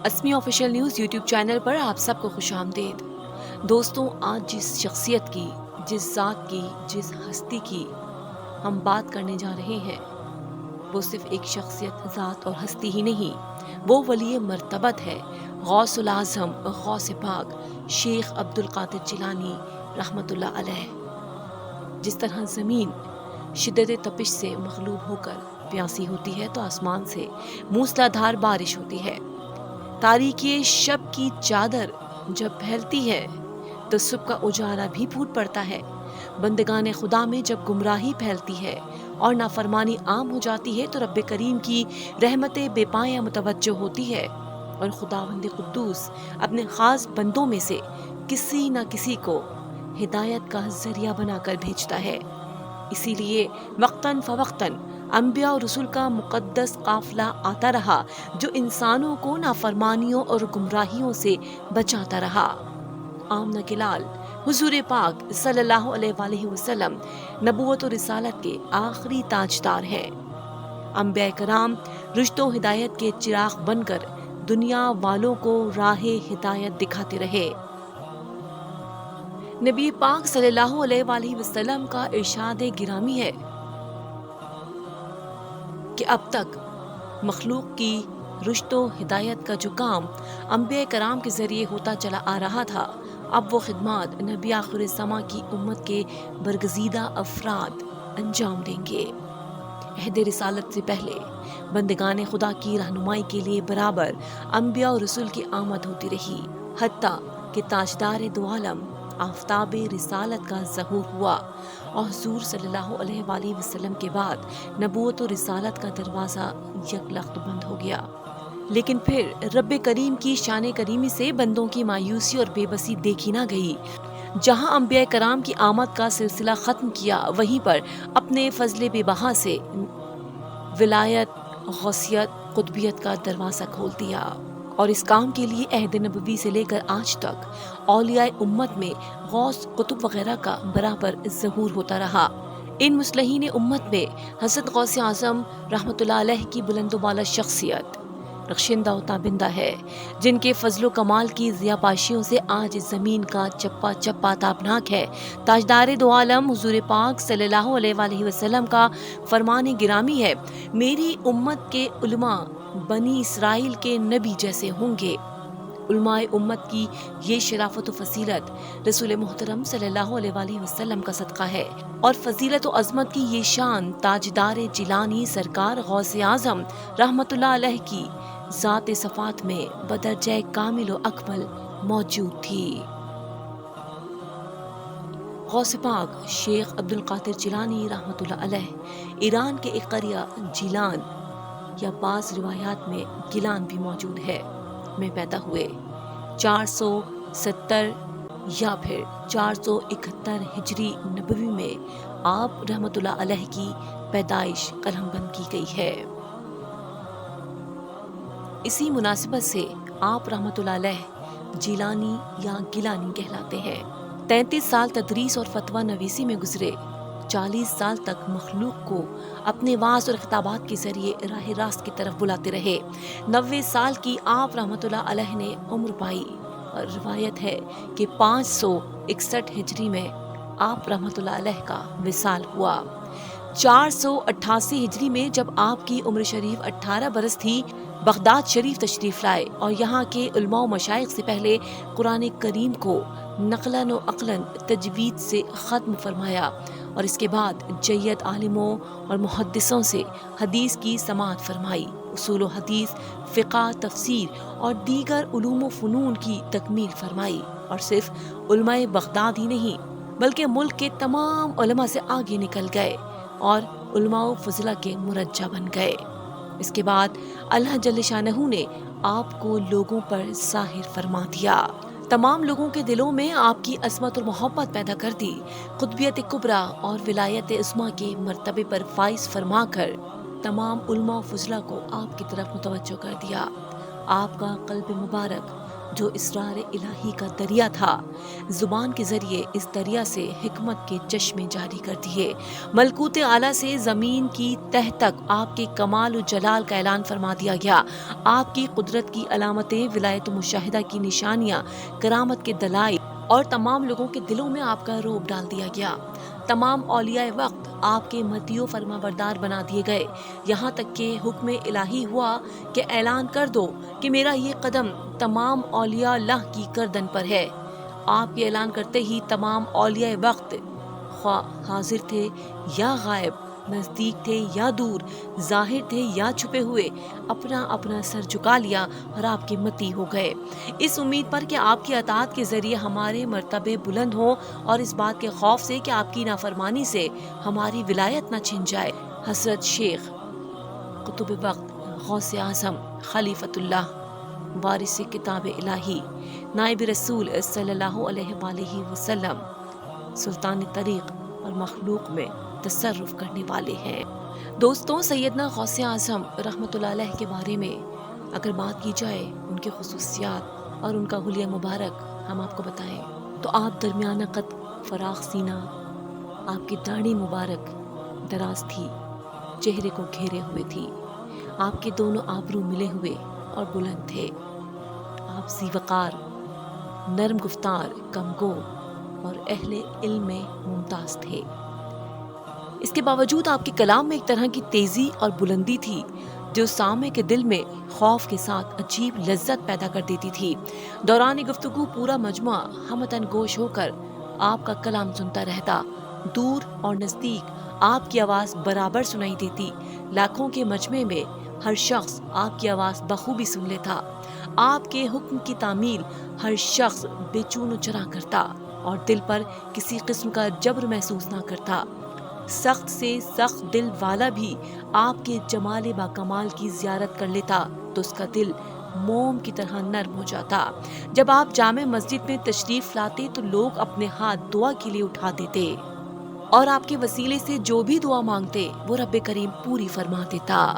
اسمی official news YouTube channel پر آپ سب کو خوش آمدید۔ دوستوں، آج جس شخصیت کی، جس ذات کی، جس ہستی کی ہم بات کرنے جا رہے ہیں، وہ صرف ایک شخصیت، ذات اور ہستی ہی نہیں، وہ ولی مرتبت ہے، غوث العظم، غوث پاک، شیخ عبد القادر جیلانی رحمت اللہ علیہ۔ جس طرح زمین شدت تپش سے مغلوب ہو کر پیاسی ہوتی ہے تو آسمان سے موسلادھار بارش ہوتی ہے۔ تاریکی شب کی چادر جب پھیلتی ہے تو صبح کا اجالا بھی پھوٹ پڑتا ہے۔ بندگان خدا میں جب گمراہی پھیلتی ہے اور نافرمانی عام ہو جاتی ہے تو رب کریم کی رحمت بے پایہ متوجہ ہوتی ہے اور خداوند قدوس اپنے خاص بندوں میں سے کسی نہ کسی کو ہدایت کا ذریعہ بنا کر بھیجتا ہے۔ اسی لیے وقتاً فوقتاً انبیاء اور رسول کا مقدس قافلہ آتا رہا جو انسانوں کو نافرمانیوں اور گمراہیوں سے بچاتا رہا۔ آمنہ کے لال حضور پاک صلی اللہ علیہ وآلہ وسلم نبوت و رسالت کے آخری تاجدار ہیں۔ انبیاء کرام رشد و ہدایت کے چراغ بن کر دنیا والوں کو راہ ہدایت دکھاتے رہے۔ نبی پاک صلی اللہ علیہ وآلہ وسلم کا ارشاد گرامی ہے کہ اب تک مخلوق کی رشد و ہدایت کا جو کام انبیاء کرام کے ذریعے ہوتا چلا آ رہا تھا، اب وہ خدمات نبی آخر الزماں کی امت کے برگزیدہ افراد انجام دیں گے۔ عہد رسالت سے پہلے بندگان خدا کی رہنمائی کے لیے برابر انبیاء اور رسول کی آمد ہوتی رہی، حتیٰ کہ تاجدار دو عالم آفتاب رسالت کا ظہور ہوا اور حضور صلی اللہ علیہ وآلہ وسلم کے بعد نبوت و رسالت کا دروازہ یکلخت بند ہو گیا۔ لیکن پھر رب کریم کی شان کریمی سے بندوں کی مایوسی اور بے بسی دیکھی نہ گئی۔ جہاں انبیاء کرام کی آمد کا سلسلہ ختم کیا، وہیں پر اپنے فضل بے بہا سے ولایت، غوثیت، قطبیت کا دروازہ کھول دیا، اور اس کام کے لیے عہد نبوی سے لے کر آج تک اولیاء امت میں غوث، قطب وغیرہ کا برابر ظہور ہوتا رہا۔ ان مصلحین امت میں حضرت غوث اعظم رحمت اللہ علیہ کی بلند و بالا شخصیت رخشندہ و تابندہ ہے، جن کے فضل و کمال کی ضیاءپاشیوں سے آج زمین کا چپا چپا تابناک ہے۔ تاجدار دو عالم حضور پاک صلی اللہ علیہ وآلہ وسلم کا فرمان گرامی ہے، میری امت کے علماء بنی اسرائیل کے نبی جیسے ہوں گے۔ علماء امت کی یہ شرافت و فضیلت رسول محترم صلی اللہ علیہ وآلہ وسلم کا صدقہ ہے، اور فضیلت و عظمت کی یہ شان تاجدار جیلانی سرکار غوث اعظم رحمت اللہ علیہ کی ذات صفات میں بدرجہ کامل و اکمل موجود تھی۔ غوث پاک شیخ عبد القادر جیلانی رحمت اللہ علیہ ایران کے ایک قریہ جیلان یا بعض روایات میں گیلان بھی موجود ہے میں پیدا ہوئے۔ 470 یا پھر 471 ہجری نبوی میں آپ رحمت اللہ علیہ کی پیدائش قلم بند کی گئی ہے۔ اسی مناسبت سے آپ رحمت اللہ علیہ جیلانی یا گیلانی کہلاتے ہیں۔ 33 سال تدریس اور فتویٰ نویسی میں گزرے، 40 سال تک مخلوق کو اپنے وعظ اور خطابات کے ذریعے راہ راست کی طرف بلاتے رہے۔ 90 سال کی آپ رحمت اللہ علیہ نے عمر پائی، اور روایت ہے کہ 561 ہجری میں آپ رحمت اللہ علیہ کا وصال ہوا۔ 488 ہجری میں جب آپ کی عمر شریف 18 برس تھی، بغداد شریف تشریف لائے اور یہاں کے علماء و مشائخ سے پہلے قرآن کریم کو نقلاً و عقلاً تجوید سے ختم فرمایا، اور اس کے بعد جید عالموں اور محدثوں سے حدیث کی سماعت فرمائی، اصول و حدیث، فقہ، تفسیر اور دیگر علوم و فنون کی تکمیل فرمائی، اور صرف علماء بغداد ہی نہیں بلکہ ملک کے تمام علماء سے آگے نکل گئے اور علماء و فضلہ کے مرجع بن گئے۔ اس کے بعد اللہ جل شانہ نے آپ کو لوگوں پر ظاہر فرما دیا۔ تمام لوگوں کے دلوں میں آپ کی عظمت اور محبت پیدا کر دی، قطبیت کبریٰ اور ولایت عظمیٰ کے مرتبے پر فائز فرما کر تمام علماء و فضلاء کو آپ کی طرف متوجہ کر دیا۔ آپ کا قلب مبارک جو اسرار الہی کا دریا تھا، زبان کے ذریعے اس دریا سے حکمت کے چشمے جاری کر دیے۔ ملکوت اعلیٰ سے زمین کی تہ تک آپ کے کمال و جلال کا اعلان فرما دیا گیا۔ آپ کی قدرت کی علامتیں، ولایت و مشاہدہ کی نشانیاں، کرامت کے دلائل اور تمام لوگوں کے دلوں میں آپ کا رعب ڈال دیا گیا۔ تمام اولیاء وقت آپ کے مطیع و فرما بردار بنا دیے گئے، یہاں تک کہ حکم الہی ہوا کہ اعلان کر دو کہ میرا یہ قدم تمام اولیاء اللہ کی گردن پر ہے۔ آپ کے اعلان کرتے ہی تمام اولیاء وقت، خواہ حاضر تھے یا غائب، نزدیک تھے یا دور، ظاہر تھے یا چھپے ہوئے، اپنا اپنا سر جھکا لیا اور آپ کے مطیع ہو گئے، اس امید پر کہ آپ کی اطاعت کے ذریعے ہمارے مرتبے بلند ہوں اور اس بات کے خوف سے کہ آپ کی نافرمانی سے ہماری ولایت نہ چھن جائے۔ حضرت شیخ قطب وقت غوث اعظم خلیفۃ اللہ وارث کتاب الہی نائب رسول صلی اللہ علیہ وآلہ وسلم سلطان طریق اور مخلوق میں تصرف کرنے والے ہیں۔ دوستوں، سیدنا غوث اعظم رحمۃ اللہ علیہ کے بارے میں اگر بات کی جائے، ان کی خصوصیات اور ان کا حلیہ مبارک ہم آپ کو بتائیں تو آپ درمیانہ قد، فراخ سینہ، آپ کی داڑھی مبارک دراز تھی، چہرے کو گھیرے ہوئے تھی، آپ کے دونوں آبرو ملے ہوئے اور بلند تھے، آپ ذی وقار، نرم گفتار، کم گو اور اہل علم میں ممتاز تھے۔ اس کے باوجود آپ کے کلام میں ایک طرح کی تیزی اور بلندی تھی جو سامع کے دل میں خوف کے ساتھ عجیب لذت پیدا کر دیتی تھی۔ دوران گفتگو پورا مجمع ہمتن گوش ہو کر آپ کا کلام سنتا رہتا، دور اور نزدیک آپ کی آواز برابر سنائی دیتی، لاکھوں کے مجمع میں ہر شخص آپ کی آواز بخوبی سن لیتا، آپ کے حکم کی تعمیل ہر شخص بے چون و چرا کرتا اور دل پر کسی قسم کا جبر محسوس نہ کرتا۔ سخت سے سخت دل والا بھی آپ کے جمال با کمال کی زیارت کر لیتا تو اس کا دل موم کی طرح نرم ہو جاتا۔ جب آپ جامع مسجد میں تشریف لاتے تو لوگ اپنے ہاتھ دعا کے لیے اٹھا دیتے اور آپ کے وسیلے سے جو بھی دعا مانگتے وہ رب کریم پوری فرما دیتا۔